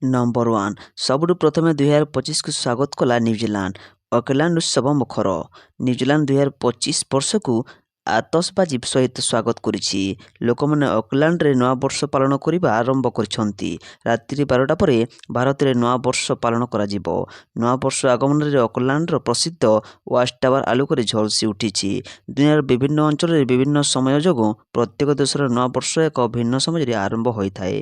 Number 1 ସବୁଠୁ ପ୍ରଥମେ 2025କୁ ସ୍ୱାଗତ କଲା ନ୍ୟୁଜିଲାଣ୍ଡ। ଅକଲ୍ୟାଣ୍ଡ ଉତ୍ସବ ମୁଖର। ନ୍ୟୁଜିଲାଣ୍ଡ 2025 ବର୍ଷକୁ ଆତସବାଜି ସହିତ ସ୍ୱାଗତ କରିଛି। ଲୋକମାନେ ଅକଲ୍ୟାଣ୍ଡରେ ନୂଆବର୍ଷ ପାଳନ କରିବା ଆରମ୍ଭ କରିଛନ୍ତି। ରାତ୍ରି 12ଟା ପରେ ଭାରତରେ ନୂଆବର୍ଷ ପାଳନ କରାଯିବ। ନୂଆବର୍ଷ ଆଗମନରେ ଅକଲ୍ୟାଣ୍ଡର ପ୍ରସିଦ୍ଧ ୱାଚ୍ ଟାୱାର ଆଲୋକରେ ଝଲସି ଉଠିଛି। ଦୁନିଆର ବିଭିନ୍ନ ଅଞ୍ଚଳରେ ବିଭିନ୍ନ ସମୟ ଯୋଗୁଁ ପ୍ରତ୍ୟେକ ଦେଶର ନୂଆବର୍ଷ ଏକ ଭିନ୍ନ ସମୟରେ ଆରମ୍ଭ ହୋଇଥାଏ।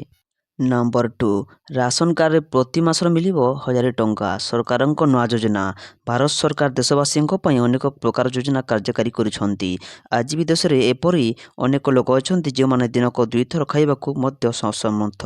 ନମ୍ବର 2 ରାସନ କାର୍ଡରେ ପ୍ରତି ମାସରେ ମିଳିବ 1000 ଟଙ୍କା। ସରକାରଙ୍କ ନୂଆ ଯୋଜନା। ଭାରତ ସରକାର ଦେଶବାସୀଙ୍କ ପାଇଁ ଅନେକ ପ୍ରକାର ଯୋଜନା କାର୍ଯ୍ୟକାରୀ କରୁଛନ୍ତି। ଆଜି ବି ଦେଶରେ ଏପରି ଅନେକ ଲୋକ ଅଛନ୍ତି ଯେଉଁମାନେ ଦିନକୁ 2 ଥର ଖାଇବାକୁ ମଧ୍ୟ ସମର୍ଥ।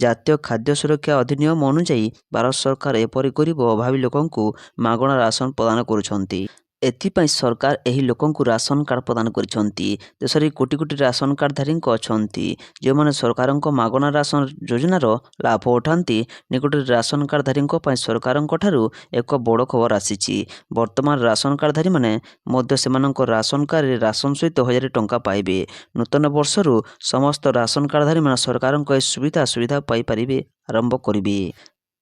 ଜାତୀୟ ଖାଦ୍ୟ ସୁରକ୍ଷା ଅଧିନିୟମ ଅନୁଯାୟୀ ଭାରତ ସରକାର ଏପରି ଗରିବ ଅଭାବୀ ଲୋକଙ୍କୁ ମାଗଣା ରାସନ ପ୍ରଦାନ କରୁଛନ୍ତି। ଏଥିପାଇଁ ସରକାର ଏହି ଲୋକଙ୍କୁ ରାସନ କାର୍ଡ ପ୍ରଦାନ କରିଛନ୍ତି। ଦେଶରେ କୋଟି କୋଟି ରାସନ କାର୍ଡଧାରୀଙ୍କ ଅଛନ୍ତି ଯେଉଁମାନେ ସରକାରଙ୍କ ମାଗଣା ରାସନ ଯୋଜନାର ଲାଭ ଉଠାନ୍ତି। ନିକଟରେ ରାସନ କାର୍ଡଧାରୀଙ୍କ ପାଇଁ ସରକାରଙ୍କ ଠାରୁ ଏକ ବଡ଼ ଖବର ଆସିଛି। ବର୍ତ୍ତମାନ ରାସନ କାର୍ଡଧାରୀମାନେ ମଧ୍ୟ ସେମାନଙ୍କ ରାସନ କାର୍ଡରେ ରାସନ ସହିତ 1000 ଟଙ୍କା ପାଇବେ। ନୂତନ ବର୍ଷରୁ ସମସ୍ତ ରାସନ କାର୍ଡଧାରୀମାନେ ସରକାରଙ୍କ ଏହି ସୁବିଧା ପାଇପାରିବେ ଆରମ୍ଭ କରିବେ।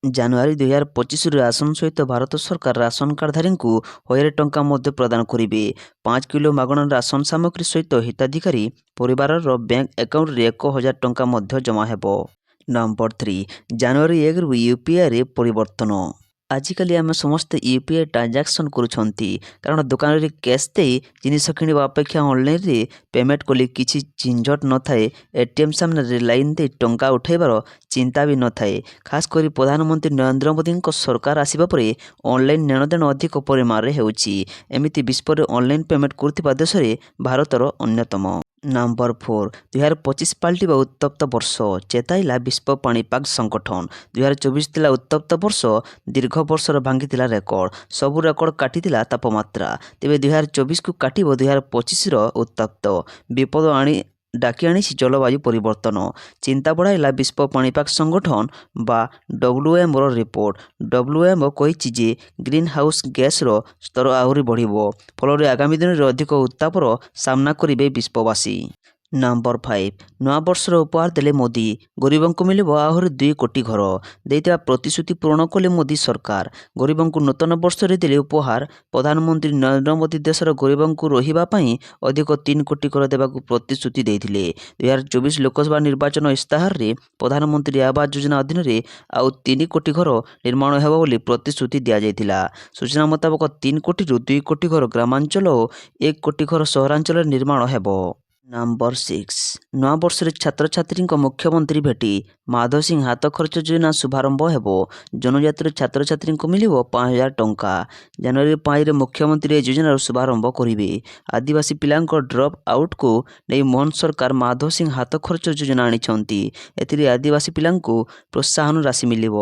ଜାନୁଆରୀ 2025ରୁ ରାସନ ସହିତ ଭାରତ ସରକାର ରାସନ କାର୍ଡଧାରୀଙ୍କୁ 1000 ଟଙ୍କା ମଧ୍ୟ ପ୍ରଦାନ କରିବେ। 5 କିଲୋ ମାଗଣା ରାସନ ସାମଗ୍ରୀ ସହିତ ହିତାଧିକାରୀ ପରିବାରର ବ୍ୟାଙ୍କ ଆକାଉଣ୍ଟରେ 1000 ଟଙ୍କା ମଧ୍ୟ ଜମା ହେବ। ନମ୍ବର 3 ଜାନୁଆରୀ 1ରୁ ୟୁପିଆଇରେ ପରିବର୍ତ୍ତନ। ଆଜିକାଲି ଆମେ ସମସ୍ତେ ୟୁପିଆଇ ଟ୍ରାଞ୍ଜାକ୍ସନ୍ କରୁଛନ୍ତି କାରଣ ଦୋକାନରେ କ୍ୟାସ୍ ଦେଇ ଜିନିଷ କିଣିବା ଅପେକ୍ଷା ଅନଲାଇନରେ ପେମେଣ୍ଟ କଲେ କିଛି ଝିଞ୍ଝଟ ନଥାଏ। ଏଟିଏମ୍ ସାମ୍ନାରେ ଲାଇନ୍ ଦେଇ ଟଙ୍କା ଉଠାଇବାର ଚିନ୍ତା ବି ନଥାଏ। ଖାସ କରି ପ୍ରଧାନମନ୍ତ୍ରୀ ନରେନ୍ଦ୍ର ମୋଦିଙ୍କ ସରକାର ଆସିବା ପରେ ଅନଲାଇନ୍ ନେଣଦେଣ ଅଧିକ ପରିମାଣରେ ହେଉଛି। ଏମିତି ବିଶ୍ୱରେ ଅନଲାଇନ୍ ପେମେଣ୍ଟ କରୁଥିବା ଦେଶରେ ଭାରତର ଅନ୍ୟତମ। ନମ୍ବର 4 2025 ପାଲଟିବ ଉତ୍ତପ୍ତ ବର୍ଷ, ଚେତାଇଲା ବିଶ୍ୱ ପାଣିପାଗ ସଂଗଠନ। 2024 ଥିଲା ଉତ୍ତପ୍ତ ବର୍ଷ। ଦୀର୍ଘ ବର୍ଷର ଭାଙ୍ଗିଥିଲା ରେକର୍ଡ। ସବୁ ରେକର୍ଡ କାଟିଥିଲା ତାପମାତ୍ରା। ତେବେ 2024କୁ କାଟିବ 2025ର ଉତ୍ତପ୍ତ। ବିପଦ ଡାକି ଆଣିଛି ଜଳବାୟୁ ପରିବର୍ତ୍ତନ। ଚିନ୍ତା ବଢ଼ାଇଲା ବିଶ୍ୱ ପାଣିପାଗ ସଂଗଠନ ବା WMOର ରିପୋର୍ଟ। WMO କହିଛି ଯେ ଗ୍ରୀନ୍ ହାଉସ୍ ଗ୍ୟାସର ସ୍ତର ଆହୁରି ବଢ଼ିବ। ଫଳରେ ଆଗାମୀ ଦିନରେ ଅଧିକ ଉତ୍ତାପର ସାମ୍ନା କରିବେ ବିଶ୍ୱବାସୀ। ନମ୍ବର 5 ନୂଆବର୍ଷର ଉପହାର ଦେଲେ ମୋଦି। ଗରିବଙ୍କୁ ମିଳିବ ଆହୁରି 2 କୋଟି ଘର। ଦେଇଥିବା ପ୍ରତିଶ୍ରୁତି ପୂରଣ କଲେ ମୋଦି ସରକାର। ଗରିବଙ୍କୁ ନୂତନ ବର୍ଷରେ ଦେଲେ ଉପହାର। ପ୍ରଧାନମନ୍ତ୍ରୀ ନରେନ୍ଦ୍ର ମୋଦି ଦେଶର ଗରିବଙ୍କୁ ରହିବା ପାଇଁ ଅଧିକ 3 କୋଟି ଘର ଦେବାକୁ ପ୍ରତିଶ୍ରୁତି ଦେଇଥିଲେ। 2024 ଲୋକସଭା ନିର୍ବାଚନ ଇସ୍ତାହାରରେ ପ୍ରଧାନମନ୍ତ୍ରୀ ଆବାସ ଯୋଜନା ଅଧୀନରେ ଆଉ 3 କୋଟି ଘର ନିର୍ମାଣ ହେବ ବୋଲି ପ୍ରତିଶ୍ରୁତି ଦିଆଯାଇଥିଲା। ସୂଚନା ମୁତାବକ 3 କୋଟିରୁ 2 କୋଟି ଘର ଗ୍ରାମାଞ୍ଚଳ ଓ 1 କୋଟି ଘର ସହରାଞ୍ଚଳରେ ନିର୍ମାଣ ହେବ। ନମ୍ବର 6 ନୂଆବର୍ଷରେ ଛାତ୍ରଛାତ୍ରୀଙ୍କ ମୁଖ୍ୟମନ୍ତ୍ରୀ ଭେଟି। ମାଧବ ସିଂ ହାତ ଖର୍ଚ୍ଚ ଯୋଜନା ଶୁଭାରମ୍ଭ ହେବ। ଜନଜାତିର ଛାତ୍ରଛାତ୍ରୀଙ୍କୁ ମିଳିବ 5000 ଟଙ୍କା। ଜାନୁଆରୀ 5ରେ ମୁଖ୍ୟମନ୍ତ୍ରୀ ଏହି ଯୋଜନାର ଶୁଭାରମ୍ଭ କରିବେ। ଆଦିବାସୀ ପିଲାଙ୍କ ଡ୍ରପ୍ ଆଉଟକୁ ନେଇ ମୋହନ ସରକାର ମାଧବ ସିଂ ହାତ ଖର୍ଚ୍ଚ ଯୋଜନା ଆଣିଛନ୍ତି। ଏଥିରେ ଆଦିବାସୀ ପିଲାଙ୍କୁ ପ୍ରୋତ୍ସାହନ ରାଶି ମିଳିବ।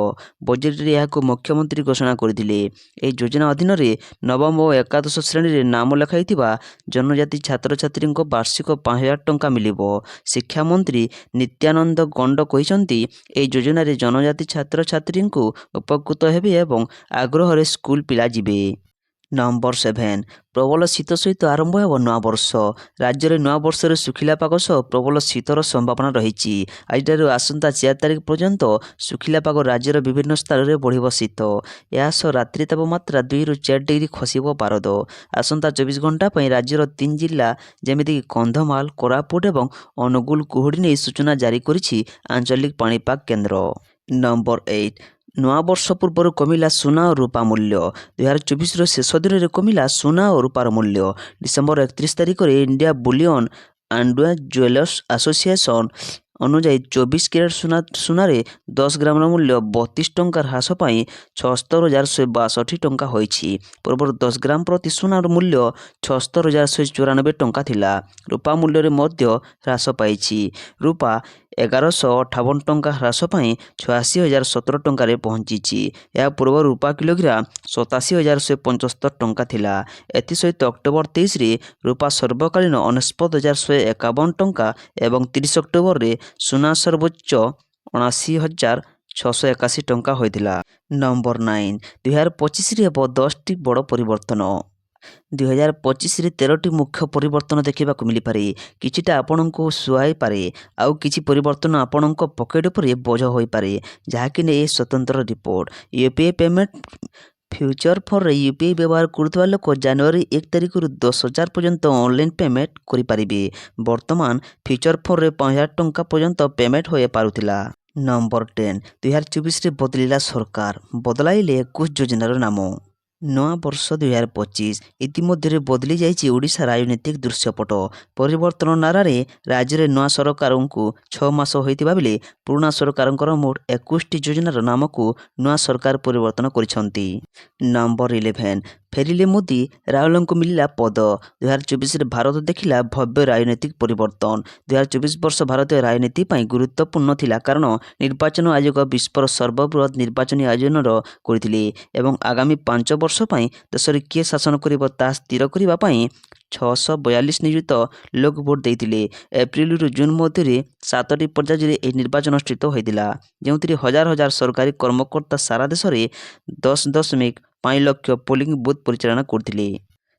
ବଜେଟରେ ଏହାକୁ ମୁଖ୍ୟମନ୍ତ୍ରୀ ଘୋଷଣା କରିଥିଲେ। ଏହି ଯୋଜନା ଅଧୀନରେ ନବମ ଓ ଏକାଦଶ ଶ୍ରେଣୀରେ ନାମ ଲେଖାଇଥିବା ଜନଜାତି ଛାତ୍ରଛାତ୍ରୀଙ୍କ ବାର୍ଷିକ 5000 ଟଙ୍କା ମିଳିବ। ଶିକ୍ଷାମନ୍ତ୍ରୀ ନିତ୍ୟାନନ୍ଦ ଗଣ୍ଡ କହିଛନ୍ତି ଏହି ଯୋଜନାରେ ଜନଜାତି ଛାତ୍ରଛାତ୍ରୀଙ୍କୁ ଉପକୃତ ହେବେ ଏବଂ ଆଗ୍ରହରେ ସ୍କୁଲ ପିଲା ଯିବେ। ନମ୍ବର 7 ପ୍ରବଳ ଶୀତ ସହିତ ଆରମ୍ଭ ହେବ ନୂଆବର୍ଷ। ରାଜ୍ୟରେ ନୂଆବର୍ଷରେ ଶୁଖିଲା ପାଗ ସହ ପ୍ରବଳ ଶୀତର ସମ୍ଭାବନା ରହିଛି। ଆଜିଠାରୁ ଆସନ୍ତା 4 ତାରିଖ ପର୍ଯ୍ୟନ୍ତ ଶୁଖିଲା ପାଗ ରାଜ୍ୟର ବିଭିନ୍ନ ସ୍ଥାନରେ ବଢ଼ିବ ଶୀତ। ଏହା ସହ ରାତ୍ରି ତାପମାତ୍ରା 2ରୁ 4 ଡିଗ୍ରୀ ଖସିବ ପାରଦ। ଆସନ୍ତା 24 ଘଣ୍ଟା ପାଇଁ ରାଜ୍ୟର 3 ଜିଲ୍ଲା ଯେମିତିକି କନ୍ଧମାଳ, କୋରାପୁଟ ଏବଂ ଅନୁଗୁଳ କୁହୁଡ଼ି ନେଇ ସୂଚନା ଜାରି କରିଛି ଆଞ୍ଚଳିକ ପାଣିପାଗ କେନ୍ଦ୍ର। ନମ୍ବର 8 ନୂଆବର୍ଷ ପୂର୍ବରୁ କମିଲା ସୁନା ଓ ରୂପା ମୂଲ୍ୟ। 2024ର ଶେଷ ଦିନରେ କମିଲା ସୁନା ଓ ରୂପାର ମୂଲ୍ୟ। ଡିସେମ୍ବର 31 ତାରିଖରେ India bullion and jewellers association ଅନୁଯାୟୀ 24 କ୍ୟାରେଟ ସୁନାରେ 10 ଗ୍ରାମର ମୂଲ୍ୟ 32 ଟଙ୍କା ହ୍ରାସ ପାଇ 76,162 ଟଙ୍କା ହୋଇଛି। ପୂର୍ବରୁ 10 ଗ୍ରାମ ପ୍ରତି ସୁନାର ମୂଲ୍ୟ 76,194 ଟଙ୍କା ଥିଲା। ରୂପା ମୂଲ୍ୟରେ ମଧ୍ୟ ହ୍ରାସ ପାଇଛି। ରୂପା 1158 ଟଙ୍କା ହ୍ରାସ ପାଇ 86,017 ଟଙ୍କାରେ ପହଞ୍ଚିଛି। ଏହା ପୂର୍ବରୁ ରୂପା କିଲୋଗ୍ରାମ 87,175 ଟଙ୍କା ଥିଲା। ଏଥିସହିତ ଅକ୍ଟୋବର 23ରେ ରୂପା ସର୍ବକାଳୀନ 99,151 ଟଙ୍କା ଏବଂ 30 ଅକ୍ଟୋବରରେ ସୁନା ସର୍ବୋଚ୍ଚ 79,681 ଟଙ୍କା ହୋଇଥିଲା। ନମ୍ବର 9 2025ରେ ହେବ 10ଟି ବଡ଼ ପରିବର୍ତ୍ତନ। 2025ରେ 13ଟି ମୁଖ୍ୟ ପରିବର୍ତ୍ତନ ଦେଖିବାକୁ ମିଳିପାରେ। କିଛିଟା ଆପଣଙ୍କୁ ସୁହାଇପାରେ, ଆଉ କିଛି ପରିବର୍ତ୍ତନ ଆପଣଙ୍କ ପକେଟ୍ ଉପରେ ବୋଝ ହୋଇପାରେ, ଯାହାକି ନେଇ ସ୍ୱତନ୍ତ୍ର ରିପୋର୍ଟ। ୟୁପିଆଇ ପେମେଣ୍ଟ ଫ୍ୟୁଚର ଫୋନରେ ୟୁପିଆଇ ବ୍ୟବହାର କରୁଥିବା ଲୋକ ଜାନୁଆରୀ 1 ତାରିଖରୁ 10,000 ପର୍ଯ୍ୟନ୍ତ ଅନଲାଇନ୍ ପେମେଣ୍ଟ କରିପାରିବେ। ବର୍ତ୍ତମାନ ଫ୍ୟୁଚର ଫୋନରେ 5,000 ଟଙ୍କା ପର୍ଯ୍ୟନ୍ତ ପେମେଣ୍ଟ ହୋଇପାରୁଥିଲା। ନମ୍ବର 10, 2024ରେ ବଦଳିଲା ସରକାର, ବଦଳାଇଲେ 21 ଯୋଜନାର ନାମ। ନୂଆ ବର୍ଷ 2025 ଇତିମଧ୍ୟରେ ବଦଳି ଯାଇଛି ଓଡ଼ିଶା ରାଜନୈତିକ ଦୃଶ୍ୟପଟ। ପରିବର୍ତ୍ତନ ନାରାରେ ରାଜ୍ୟରେ ନୂଆ ସରକାରଙ୍କୁ 6 ମାସ ହୋଇଥିବା ବେଳେ ପୁରୁଣା ସରକାରଙ୍କର ମୋଟ 21ଟି ଯୋଜନାର ନାମକୁ ନୂଆ ସରକାର ପରିବର୍ତ୍ତନ କରିଛନ୍ତି। ନମ୍ବର 11, ଫେରିଲେ ମୋଦି, ରାହୁଲଙ୍କୁ ମିଳିଲା ପଦ। 2024ରେ ଭାରତ ଦେଖିଲା ଭବ୍ୟ ରାଜନୈତିକ ପରିବର୍ତ୍ତନ। 2024 ବର୍ଷ ଭାରତୀୟ ରାଜନୀତି ପାଇଁ ଗୁରୁତ୍ୱପୂର୍ଣ୍ଣ ଥିଲା କାରଣ ନିର୍ବାଚନ ଆୟୋଗ ବିଶ୍ୱର ସର୍ବବୃହତ ନିର୍ବାଚନୀ ଆୟୋଜନର କରିଥିଲେ ଏବଂ ଆଗାମୀ 5 ବର୍ଷ ପାଇଁ ଦେଶରେ କିଏ ଶାସନ କରିବ ତାହା ସ୍ଥିର କରିବା ପାଇଁ 642 ନିଯୁକ୍ତ ଲୋକ ଭୋଟ ଦେଇଥିଲେ। ଏପ୍ରିଲରୁ ଜୁନ ମଧ୍ୟରେ 7ଟି ପର୍ଯ୍ୟାୟରେ ଏହି ନିର୍ବାଚନ ଅନୁଷ୍ଠିତ ହୋଇଥିଲା, ଯେଉଁଥିରେ ହଜାର ହଜାର ସରକାରୀ କର୍ମକର୍ତ୍ତା ସାରା ଦେଶରେ 10.5 ଲକ୍ଷ ପୋଲିଂ ବୁଥ୍ ପରିଚାଳନା କରୁଥିଲେ।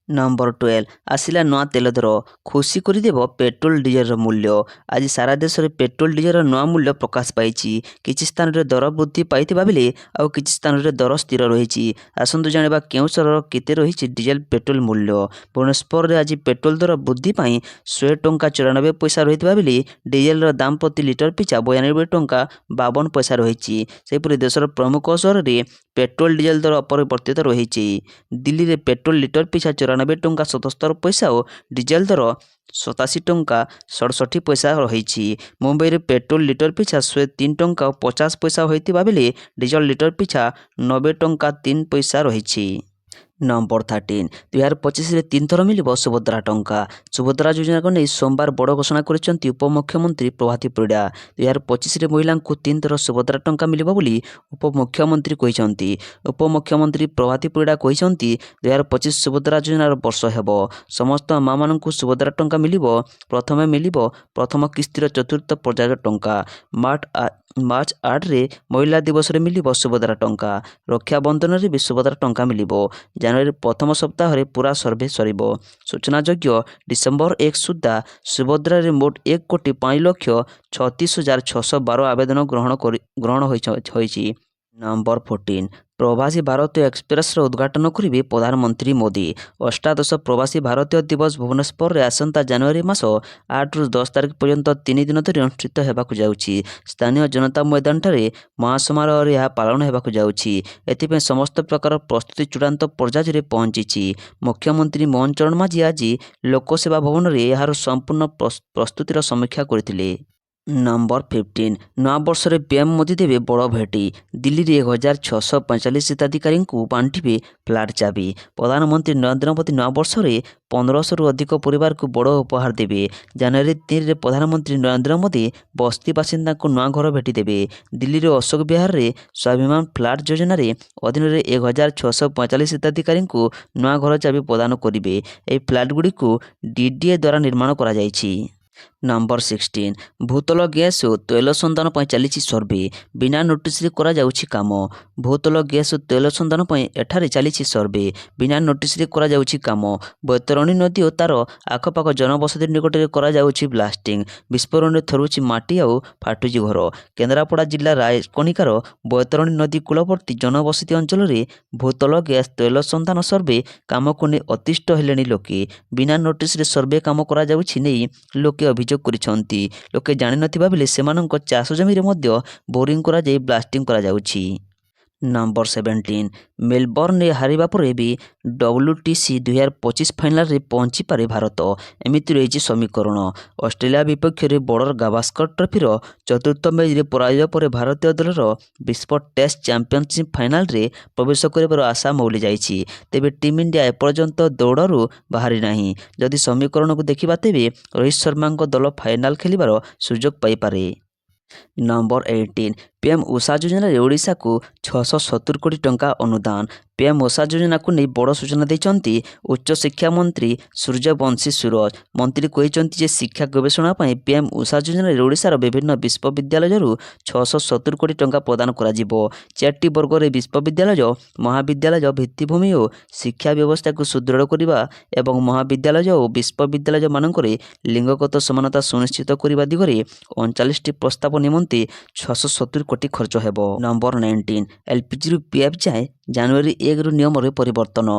ନମ୍ବର 12, ଆସିଲା ନୂଆ ତେଲ ଦର, ଖୁସି କରିଦେବ ପେଟ୍ରୋଲ ଡିଜେଲର ମୂଲ୍ୟ। ଆଜି ସାରା ଦେଶରେ ପେଟ୍ରୋଲ ଡିଜେଲର ନୂଆ ମୂଲ୍ୟ ପ୍ରକାଶ ପାଇଛି। କିଛି ସ୍ଥାନରେ ଦର ବୃଦ୍ଧି ପାଇଥିବା ବେଳେ ଆଉ କିଛି ସ୍ଥାନରେ ଦର ସ୍ଥିର ରହିଛି। ଆସନ୍ତୁ ଜାଣିବା କେଉଁ ସହରର କେତେ ରହିଛି ଡିଜେଲ ପେଟ୍ରୋଲ ମୂଲ୍ୟ। ଭୁବନେଶ୍ୱରରେ ଆଜି ପେଟ୍ରୋଲ ଦର ବୃଦ୍ଧି ପାଇଁ 100 ଟଙ୍କା 94 ପଇସା ରହିଥିବା ବେଳେ ଡିଜେଲର ଦାମ ପ୍ରତି ଲିଟର ପିଛା 92 ଟଙ୍କା 52 ପଇସା ରହିଛି। ସେହିପରି ଦେଶର ପ୍ରମୁଖ ସହରରେ ପେଟ୍ରୋଲ ଡିଜେଲ ଦର ଅପରିବର୍ତ୍ତିତ ରହିଛି। ଦିଲ୍ଲୀରେ ପେଟ୍ରୋଲ ଲିଟର ପିଛା 94 ଟଙ୍କା 77 ପଇସା ଓ ଡିଜେଲ ଦର 87 ଟଙ୍କା 67 ପଇସା ରହିଛି। ମୁମ୍ବାଇରେ ପେଟ୍ରୋଲ ଲିଟର ପିଛା 103 ଟଙ୍କା 50 ପଇସା ହୋଇଥିବା ବେଳେ ଡିଜେଲ ଲିଟର ପିଛା 90 ଟଙ୍କା 3 ପଇସା ରହିଛି। ନମ୍ବର 13, 2025ରେ 3 ଥର ମିଳିବ ସୁଭଦ୍ରା ଟଙ୍କା। ସୁଭଦ୍ରା ଯୋଜନାକୁ ନେଇ ସୋମବାର ବଡ଼ ଘୋଷଣା କରିଛନ୍ତି ଉପମୁଖ୍ୟମନ୍ତ୍ରୀ ପ୍ରଭାତୀ ପରିଡ଼ା। 2025ରେ ମହିଳାଙ୍କୁ 3 ଥର ସୁଭଦ୍ରା ଟଙ୍କା ମିଳିବ ବୋଲି ଉପମୁଖ୍ୟମନ୍ତ୍ରୀ କହିଛନ୍ତି। ଉପମୁଖ୍ୟମନ୍ତ୍ରୀ ପ୍ରଭାତୀ ପରିଡ଼ା କହିଛନ୍ତି, 2025 ସୁଭଦ୍ରା ଯୋଜନାର ବର୍ଷ ହେବ। ସମସ୍ତ ମାମାନଙ୍କୁ ସୁଭଦ୍ରା ଟଙ୍କା ମିଳିବ। ପ୍ରଥମେ ମିଳିବ ପ୍ରଥମ କିସ୍ତିର 4ର୍ଥ ପର୍ଯ୍ୟାୟର ଟଙ୍କା। ମାର୍ଚ୍ଚ 8ରେ ମହିଳା ଦିବସରେ ମିଳିବ ସୁଭଦ୍ରା ଟଙ୍କା। ରକ୍ଷାବନ୍ଧନରେ ବି ସୁଭଦ୍ରା ଟଙ୍କା ମିଳିବ। ଜାନୁଆରୀ ପ୍ରଥମ ସପ୍ତାହରେ ପୁରା ସର୍ଭେ ସରିବ। ସୂଚନାଯୋଗ୍ୟ, ଡିସେମ୍ବର 1 ସୁଦ୍ଧା ସୁଭଦ୍ରାରେ ମୋଟ 1,35,36,612 ଆବେଦନ ଗ୍ରହଣ ହୋଇଛି। ନମ୍ବର 14, ପ୍ରବାସୀ ଭାରତୀୟ ଏକ୍ସପ୍ରେସର ଉଦ୍ଘାଟନ କରିବେ ପ୍ରଧାନମନ୍ତ୍ରୀ ମୋଦି। ଅଷ୍ଟାଦଶ ପ୍ରବାସୀ ଭାରତୀୟ ଦିବସ ଭୁବନେଶ୍ୱରରେ ଆସନ୍ତା ଜାନୁଆରୀ ମାସ 8ରୁ 10 ତାରିଖ ପର୍ଯ୍ୟନ୍ତ 3 ଦିନ ଧରି ଅନୁଷ୍ଠିତ ହେବାକୁ ଯାଉଛି। ସ୍ଥାନୀୟ ଜନତା ମଇଦାନଠାରେ ମହାସମାରୋହରେ ଏହା ପାଳନ ହେବାକୁ ଯାଉଛି। ଏଥିପାଇଁ ସମସ୍ତ ପ୍ରକାର ପ୍ରସ୍ତୁତି ଚୂଡ଼ାନ୍ତ ପର୍ଯ୍ୟାୟରେ ପହଞ୍ଚିଛି। ମୁଖ୍ୟମନ୍ତ୍ରୀ ମୋହନ ଚରଣ ମାଝୀ ଆଜି ଲୋକସେବା ଭବନରେ ଏହାର ସମ୍ପୂର୍ଣ୍ଣ ପ୍ରସ୍ତୁତିର ସମୀକ୍ଷା କରିଥିଲେ। ନମ୍ବର 15, ନୂଆବର୍ଷରେ ପିଏମ୍ ମୋଦି ଦେବେ ବଡ଼ ଭେଟି। ଦିଲ୍ଲୀରେ 1,645 ହିତାଧିକାରୀଙ୍କୁ ବାଣ୍ଟିବେ ଫ୍ଲାଟ୍ ଚାବି। ପ୍ରଧାନମନ୍ତ୍ରୀ ନରେନ୍ଦ୍ର ମୋଦି ନୂଆବର୍ଷରେ 1500ରୁ ଅଧିକ ପରିବାରକୁ ବଡ଼ ଉପହାର ଦେବେ। ଜାନୁଆରୀ 3ରେ ପ୍ରଧାନମନ୍ତ୍ରୀ ନରେନ୍ଦ୍ର ମୋଦି ବସ୍ତି ବାସିନ୍ଦାଙ୍କୁ ନୂଆ ଘର ଭେଟି ଦେବେ। ଦିଲ୍ଲୀର ଅଶୋକ ବିହାରରେ ସ୍ୱାଭିମାନ ଫ୍ଲାଟ୍ ଯୋଜନାରେ ଅଧୀନରେ 1,645 ହିତାଧିକାରୀଙ୍କୁ ନୂଆ ଘର ଚାବି ପ୍ରଦାନ କରିବେ। ଏହି ଫ୍ଲାଟ୍ଗୁଡ଼ିକୁ DDA ଦ୍ୱାରା ନିର୍ମାଣ କରାଯାଇଛି। ନମ୍ବର 16, ଭୂତଳ ଗ୍ୟାସ୍ ଓ ତୈଳ ସନ୍ଧାନ ପାଇଁ ଚାଲିଛି ସର୍ଭେ। ବିନା ନୋଟିସରେ କରାଯାଉଛି କାମ। ଭୂତଳ ଗ୍ୟାସ୍ ଓ ତୈଳ ସନ୍ଧାନ ପାଇଁ ଏଠାରେ ଚାଲିଛି ସର୍ଭେ। ବିନା ନୋଟିସରେ କରାଯାଉଛି କାମ। ବୈତରଣୀ ନଦୀ ଓ ତାର ଆଖପାଖ ଜନବସତି ନିକଟରେ କରାଯାଉଛି ବ୍ଲାଷ୍ଟିଂ। ବିସ୍ଫୋରଣରେ ଥରୁଛି ମାଟି ଆଉ ଫାଟୁଛି ଘର। କେନ୍ଦ୍ରାପଡ଼ା ଜିଲ୍ଲା ରାୟକନିକାର ବୈତରଣୀ ନଦୀ କୂଳବର୍ତ୍ତୀ ଜନବସତି ଅଞ୍ଚଳରେ ଭୂତଳ ଗ୍ୟାସ୍ ତୈଳ ସନ୍ଧାନ ସର୍ଭେ କାମକୁ ନେଇ ଅତିଷ୍ଠ ହେଲେଣି ଲୋକେ। ବିନା ନୋଟିସରେ ସର୍ଭେ କାମ କରାଯାଉଛି ନେଇ ଲୋକେ ଅଭିଯୋଗ କରିଛନ୍ତି। ଲୋକେ ଜାଣିନଥିବା ବେଳେ ସେମାନଙ୍କ ଚାଷ ଜମିରେ ମଧ୍ୟ ବୋରିଂ କରାଯାଇ ବ୍ଲାଷ୍ଟିଂ କରାଯାଉଛି। ନମ୍ବର 17, ମେଲବର୍ଣ୍ଣରେ ହାରିବା ପରେ ବି WTC 2025 ଫାଇନାଲରେ ପହଞ୍ଚିପାରେ ଭାରତ, ଏମିତି ରହିଛି ସମୀକରଣ। ଅଷ୍ଟ୍ରେଲିଆ ବିପକ୍ଷରେ ବର୍ଡର ଗାଭାସ୍କର ଟ୍ରଫିର 4ର୍ଥ ମ୍ୟାଚରେ ପରାଜୟ ପରେ ଭାରତୀୟ ଦଳର ବିଶ୍ୱ ଟେଷ୍ଟ ଚାମ୍ପିଅନସିପ୍ ଫାଇନାଲରେ ପ୍ରବେଶ କରିବାର ଆଶା ମଉଳି ଯାଇଛି। ତେବେ ଟିମ୍ ଇଣ୍ଡିଆ ଏପର୍ଯ୍ୟନ୍ତ ଦୌଡ଼ରୁ ବାହାରି ନାହିଁ। ଯଦି ସମୀକରଣକୁ ଦେଖିବା ତେବେ ରୋହିତ ଶର୍ମାଙ୍କ ଦଳ ଫାଇନାଲ ଖେଳିବାର ସୁଯୋଗ ପାଇପାରେ। ନମ୍ବର 18, ପିଏମ୍ ଉଷା ଯୋଜନାରେ ଓଡ଼ିଶାକୁ 670 କୋଟି ଟଙ୍କା ଅନୁଦାନ। ପିଏମ୍ ଉଷା ଯୋଜନାକୁ ନେଇ ବଡ଼ ସୂଚନା ଦେଇଛନ୍ତି ଉଚ୍ଚଶିକ୍ଷା ମନ୍ତ୍ରୀ ସୂର୍ଯ୍ୟବଂଶୀ ସୁରଜ। ମନ୍ତ୍ରୀ କହିଛନ୍ତି ଯେ ଶିକ୍ଷା ଗବେଷଣା ପାଇଁ ପିଏମ୍ ଉଷା ଯୋଜନାରେ ଓଡ଼ିଶାର ବିଭିନ୍ନ ବିଶ୍ୱବିଦ୍ୟାଳୟରୁ 670 କୋଟି ଟଙ୍କା ପ୍ରଦାନ କରାଯିବ। 4ଟି ବର୍ଗରେ ବିଶ୍ୱବିଦ୍ୟାଳୟ, ମହାବିଦ୍ୟାଳୟ ଭିତ୍ତିଭୂମି ଓ ଶିକ୍ଷା ବ୍ୟବସ୍ଥାକୁ ସୁଦୃଢ଼ କରିବା ଏବଂ ମହାବିଦ୍ୟାଳୟ ଓ ବିଶ୍ୱବିଦ୍ୟାଳୟମାନଙ୍କରେ ଲିଙ୍ଗଗତ ସମାନତା ସୁନିଶ୍ଚିତ କରିବା ଦିଗରେ 39ଟି ପ୍ରସ୍ତାବ ନିମନ୍ତେ 670 କୋଟି ଖର୍ଚ୍ଚ ହେବ। ନମ୍ବର 19 ଏଲ୍‌ପିଜିରୁ ପିଏଫ୍ ଯାଏଁ ଜାନୁଆରୀ 1ରୁ ନିୟମରେ ପରିବର୍ତ୍ତନ।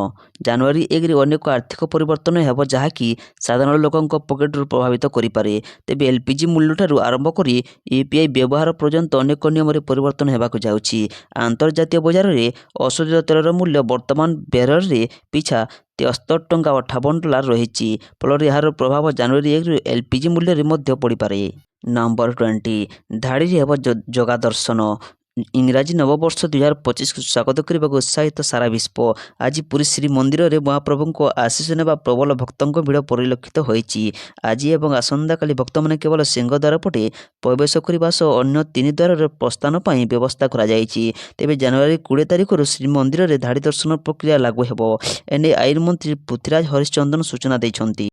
ଜାନୁଆରୀ 1ରେ ଅନେକ ଆର୍ଥିକ ପରିବର୍ତ୍ତନ ହେବ ଯାହାକି ସାଧାରଣ ଲୋକଙ୍କ ପକେଟରୁ ପ୍ରଭାବିତ କରିପାରେ। ତେବେ ଏଲ୍‌ପିଜି ମୂଲ୍ୟଠାରୁ ଆରମ୍ଭ କରି ୟୁପିଆଇ ବ୍ୟବହାର ପର୍ଯ୍ୟନ୍ତ ଅନେକ ନିୟମରେ ପରିବର୍ତ୍ତନ ହେବାକୁ ଯାଉଛି। ଆନ୍ତର୍ଜାତୀୟ ବଜାରରେ ଅଶୋଧିତ ତେଲର ମୂଲ୍ୟ ବର୍ତ୍ତମାନ ବ୍ୟାରେଲରେ ପିଛା $73.58 ରହିଛି। ଫଳରେ ଏହାର ପ୍ରଭାବ ଜାନୁଆରୀ 1ରୁ ଏଲ୍‌ପିଜି ମୂଲ୍ୟରେ ମଧ୍ୟ ପଡ଼ିପାରେ। ନମ୍ବର 20 ଧାଡ଼ିରେ ହେବ ଜଗାଦର୍ଶନ। ଇଂରାଜୀ ନବବର୍ଷ 2025କୁ ସ୍ୱାଗତ କରିବାକୁ ଉତ୍ସାହିତ ସାରା ବିଶ୍ୱ। ଆଜି ପୁରୀ ଶ୍ରୀମନ୍ଦିରରେ ମହାପ୍ରଭୁଙ୍କ ଆଶୀଷ ନେବା ପ୍ରବଳ ଭକ୍ତଙ୍କ ଭିଡ଼ ପରିଲକ୍ଷିତ ହୋଇଛି। ଆଜି ଏବଂ ଆସନ୍ତାକାଲି ଭକ୍ତମାନେ କେବଳ ସିଂହଦ୍ୱାର ପଟେ ପ୍ରବେଶ କରିବା ସହ ଅନ୍ୟ 3 ଦ୍ୱାରରେ ପ୍ରସ୍ଥାନ ପାଇଁ ବ୍ୟବସ୍ଥା କରାଯାଇଛି। ତେବେ ଜାନୁଆରୀ 20 ତାରିଖରୁ ଶ୍ରୀମନ୍ଦିରରେ ଧାଡ଼ି ଦର୍ଶନ ପ୍ରକ୍ରିୟା ଲାଗୁ ହେବ। ଏନେଇ ଆଇନ ମନ୍ତ୍ରୀ ପୃଥ୍ୱୀରାଜ ହରିଚନ୍ଦନ ସୂଚନା ଦେଇଛନ୍ତି।